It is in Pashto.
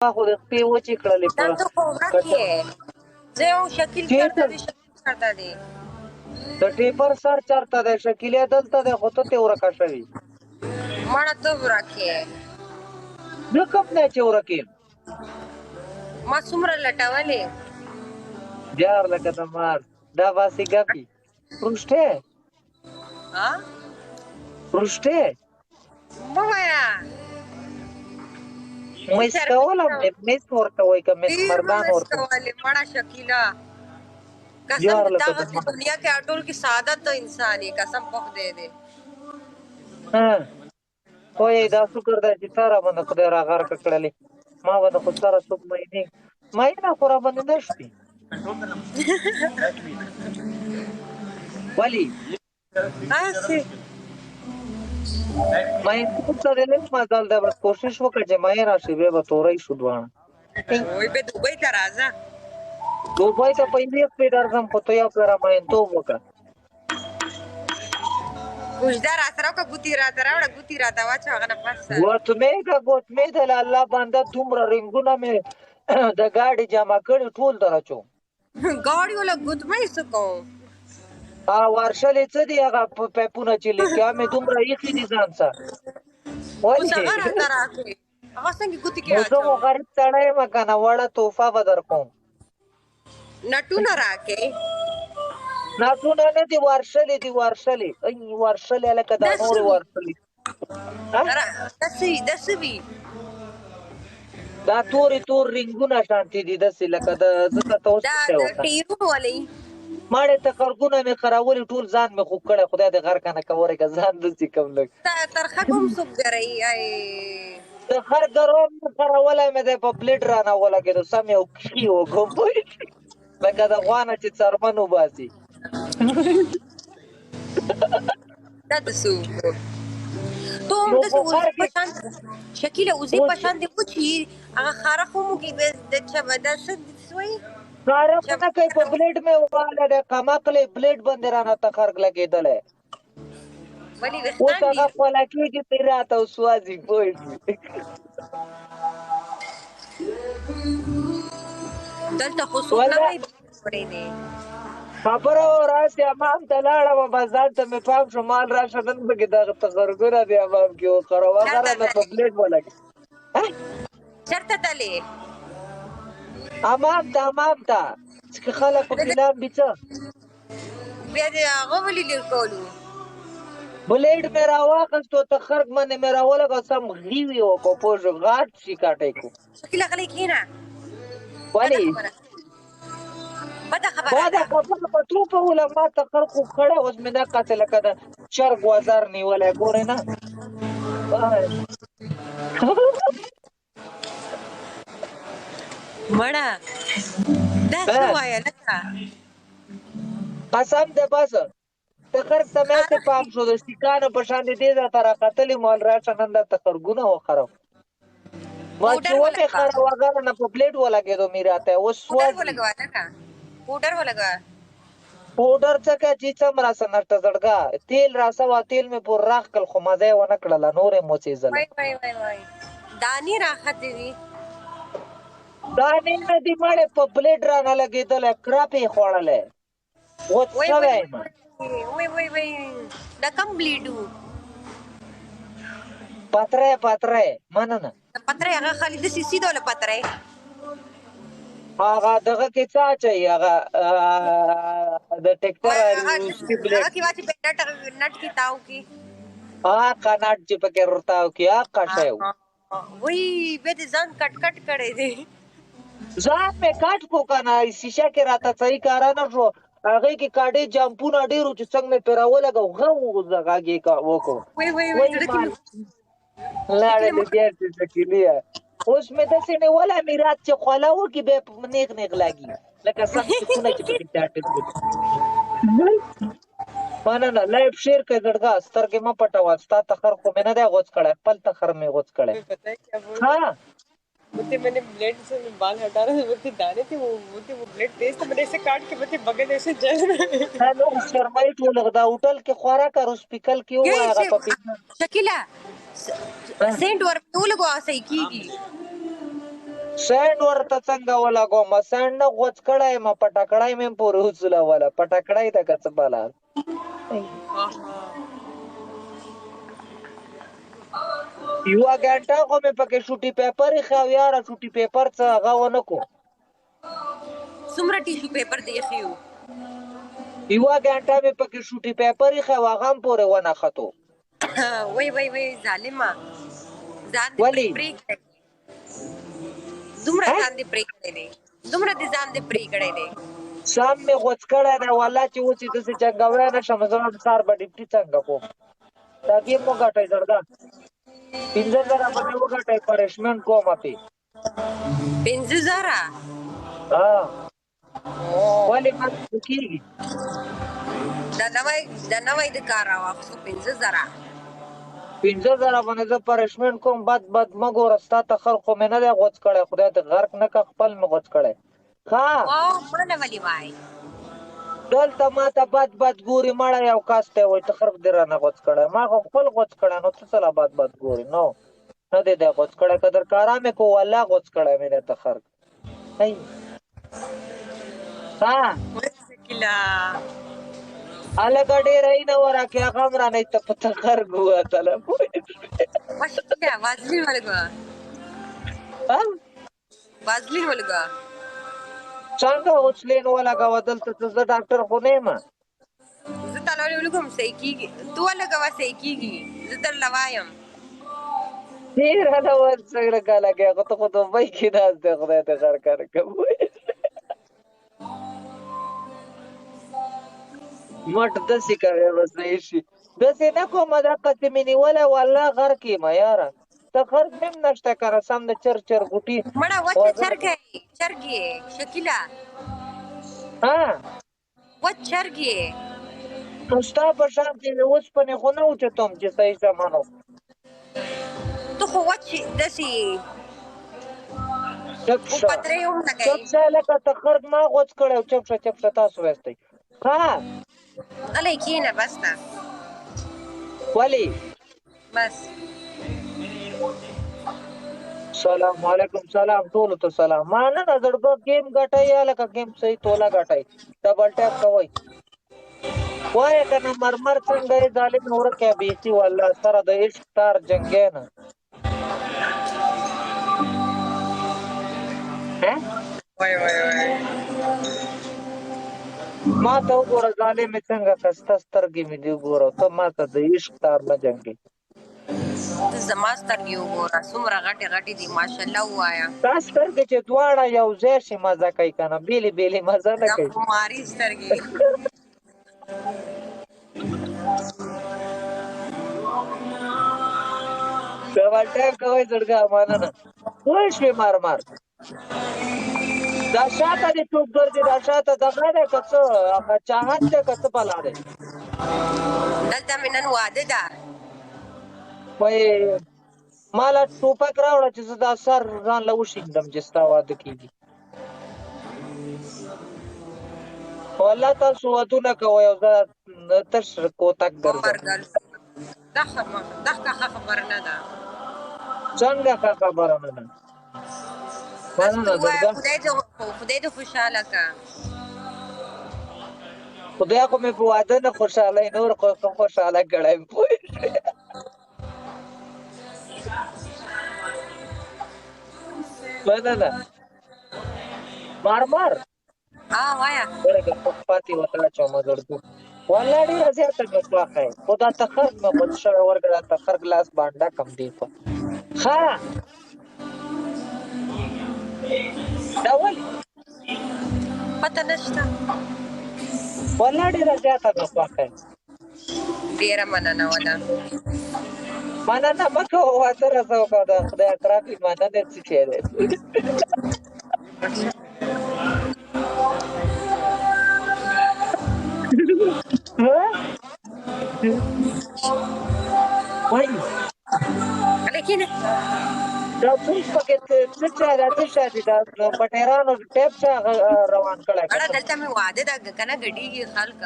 ما خو د خپې وچې کړلې دا په ته خو ورک یې زه یو شکیل چرته دی شکیل چرته دی د ټیپر سر چرته دی شکیلې دلته دی خو ته تې ورکه شوي مړه ته ورک یې زه کوم دی چې ورک یم ما څومره لټولې جار لکه د مار دا باسي ګپي پروشټې ها پروشټې مه وایه مس کولم مس ورته وایي که مس مردان ورته وایي مړه شکیله قسم جار لکه دغه دنیا کې اټول کې سعادت د انسان یې قسم په خدای دی خو یې دا شکر دی چې تا راباندې خدای راغرقه کړلې ما باندې خو سره څوک مینه خو راباندې نه شوي ولې مین ته د لږ مزل دی بس کوشش وکړه چې مین راشي بیا به تورۍ شو دواړه وایي به دوبۍ ته راځه دوبۍ ته په یوې خپې درځم خو ته یو پله رامینتوب وکړه کوژده راسره وکړه ګوتې راته راوړه ګوتې راته واچوه هغه نه پس ګوتمې ده له الله بنده دومره رنګونه مې د ګاډي جمع کړي ټول در اچوم ګاډي ولا ګوتمۍ څه کوم ورشلې څه دي هغه پیپونه چې لیکیا مې دومره ایښي دي ځان څه اوس هغه راته راکړې هغه څنګه ګوتې کې زه خو غریب سړی یم که نه وړه تحفه به در کوم نټونه راکې نټونه نه دي ورشلې دي ورشلې ورشلې هلکه دا نورې ورشلې داسې وي دا تورې تور رنګونه شانتې دي داسې لکه د زه ته اوس ټیرونو ولې ماړې تخرګونه مې خراولي ټول ځان مې خوب کړی خدای دې غر کنه کوری که ځان داسې کم لږ ترخه کوم څوک ګروي د خر ګروم مې خرولی مې دی په پلیټ رانه ولګېدو سم یو کښي وکړم لکه د غوا نه چې څرمن وباسي دا د څه ته هم داسې وزې په شان شکیله وزې په شان دی وچي هغه خارښ هم وکړي د چبه دا څه وایي خارښ نه کوي په پلیټ مې وواله دی کمقلې پلیټ باندې رانه تخرګ لګېدلی اوس هغه خوله کېږي پرې راته وسوځي پوه شوې دلته خو څوک نه وایي دی خبره راسې امام ته لاړم بس ځان ته مې پام شو مال راشه نن پکې دغه تخرګونه دي امام کې وخوره وغره مې په پلیټ ولګي چېرته تلې امام ته چې خلک پکې لامبي څه بیا دې هغه ولې لېر کولو بلیډ مې راواخیستو تخرګ باندې مې راولګو سم غیوې وکړو پوه شو غاټ شي کاټی کړو شکیله غلی کښېنه ولې بده خبره په توپه وله ما تخرګ خو کړی اوس مې دقسې لکه د چرګ وزر نیولی ګورې نه مړه دا څه وایه لکه قسم دی بس تخرګ ته مې هسې پام شو د سیکانو په شان دې دې ځاته راختلي مال راشه نن دا تخرګونه وخرم ما چې ومې خره وغره نه په پلیټ ولګېدو مې راته اوس پوډر ولګوه پوډر څه که چې څم راسه نشته زړګه تیل راسه تیل مې پور راخ کړل خو مزه یې ونه کړله نور یې موڅېزله دانې راختې دي دانې نه دي مړې په پلیټ رانه لګېدلی کرپ یې خوړلی اوس شوی یم دا کم بلیډو پتری مننه پتری هغه خالي داسې سیده وله پتری هغه دغه کې څه اچوي هغه د ټیکټر روسي بلیډ هغه کې واچي نټ کې تاو کې هغه نټ چې پکې ورتاو کې هغه شی وایي بیا دې ځان کټ کړی دی ځان مې کټ کو که نه شیشه کې راته صحیح کاره نه شو هغې کې کاډې جمپونه ډېرو چې څنګه مې پرې راولګو غم غږ یې وکړو لاړې دې بیا چې شکیليه اوس مې داسې نیولی مې رات چې خوله وکړي بیا نیغ لګي لکه سم سکونه چې پکې چاټې مننه لایف شیر کړئ زړګه سترګې مه پټوه ستا تخر خو مې نه دی غوڅ کړی خپل تخر مې غوڅ کړی ها मुझे मैंने ब्लेड से बाल हटा रहा था वो दाने थे वो ब्लेड तेज था मैंने ऐसे काट के मुझे बगल ऐसे जल रहा हेलो शर्माई टू लगदा होटल के ख्वारा का हॉस्पिटल क्यों आएगा पपी शकीला सेंट वर तो लगवा सही कीगी سینډ ورته څنګه ولګوم سینډ نه غوڅ کړی یم پټکړی مې پورې وڅلوله پټکړی ته که څه بلا یوه ګنټه خو مې پکې شوټي پیپر ایښی او یاره شوټي پیپر څه هغه ونه کړو څومره ټیشو پیپر دی ایښي وو یوه ګنټه مې پکې شوټي پیپر ایښی او هغه هم پورې ونښتو وای ظالمه ځان دې ولې؟ پرې کړی دومره ځان دې پرې کړی دی دومره دې ځان دې پرې کړی دی سم مې غوڅ کړی دی والله چې اوس یې داسې جنګوی نه شم زه هم سهار به ډیپټي څنګه کوم دا ګیم وګټئ زړګه 15,000 به مې وګټئ پنشمنټ کومه پې 15,000 ولې ما کېږي دا نوی د کار راواخیستو 15,000 15,000 باندې زه پنشمنټ کوم بد مه ګوره ستا تخر خو مې نه دی غوڅ کړی خدای دې غرق نه که خپل مې غوڅ کړی ښه ماله ولې وای دلته ما ته بد ګوري مړی یو کس دی وایي تخر دې رانه غوڅ کړی ما خو خپل غوڅ کړی نو ته څه لا بد ګوري نو نه دی غوڅ کړی که در کارا مې کو والله غوڅ کړی مې دی تخر ها هلکه ډېره یې نه وراکې هغه هم رانه ته په تخر ګوتله وازلین ولګوه وازلین ولګوه څنګه وسلین ولګوه دلته ته زه ډاکټر خو نه یم زه تا ولګوم صحیح کېږي تو ولګوه صحیح کېږي زه درله وایم ډېره نه ور څنګه لګیا خو ته خو دوبۍ کې ناست دی خدای ته خیر کار کوم مټ داسې کوې بس صحیح شي داسې نه کوم دقسې مې نیولی والله غرق یم یاره ته خرڅ مې هم نشته که نه سم د چر غوټي مړه وچه چرګ یې شکیله وچ چرګ یې نو ستا په شان چې د اوسپنې خو نه اوچتوم چې صحیح زمانو تو خو وچ داسې چپ شه پترې هم لګوي چپ شه لکه ته خرڅ ما غوڅ کړی چپ شه تاسو ویستی ښه غلی کښېنه بس ته ولې بس سلام علیکم سلام ټولو ته سلام مننه زړګو ګیم ګټئ هلکه ګیم صحیح توله ګټئ ډبل ټیپ کوئ وایه که نه مرمر څنګه یې ظالم ورکې بیخي والله سره د عشق تار جنګی نه ما ته وګوره ظالمې څنګه خسته سترګې مې دي وګوره ته ما ته د عشق تار نه جنګې ته زما سترګې وګوره څومره غټې غټې دي ماشاءالله ووایه دا سترګې چې دواړه یو ځای شي مزه کوي که نه بېلې مزه نه کوي دا خماري سترګې ډبل ټیپ کوئ زړګه مننه پوه شوې مرمر دا شاته دې څوک ګرځي دا شاته دغه دی که څه هغه چاهت دی که څه بلا دی دلته مې نن واده ده وایي ما له ټوپک راوړه چې زه دا سر ځان له وشیندم چې ستا واده کېږي والله تاسو ودونه کوئ او زه تش کوتک ګرځم دا ښه خبره نه ده څنګه ښه خبره نه ده مننه زړګه خدای دې خوشحاله که خدای خو مې په واده نه خوشحالی نور خو خوشحاله کړی یم پوه شوې مننه مرمر وایه ورګه پاتې وته اچومه زړګو والله ډېره زیاته مې خوښه یې خو دا تخر مې غوڅ شوی ورګه دا تخر ګلاس باندې کم دی په ښه دا ولې پته نشته والله ډېره زیاته مې خوښه یې ډېره مننه وله مننه مه کوه واده راسه وکړه د خدای اکرام وي مننه څه شی دی وایي غلی کښېنه دا څوک پکې څه چا دا څه شی دی دا بټیرانو ټیپ چا روان کړی اړه دلته مې واده ده که نه ګډېږي خلک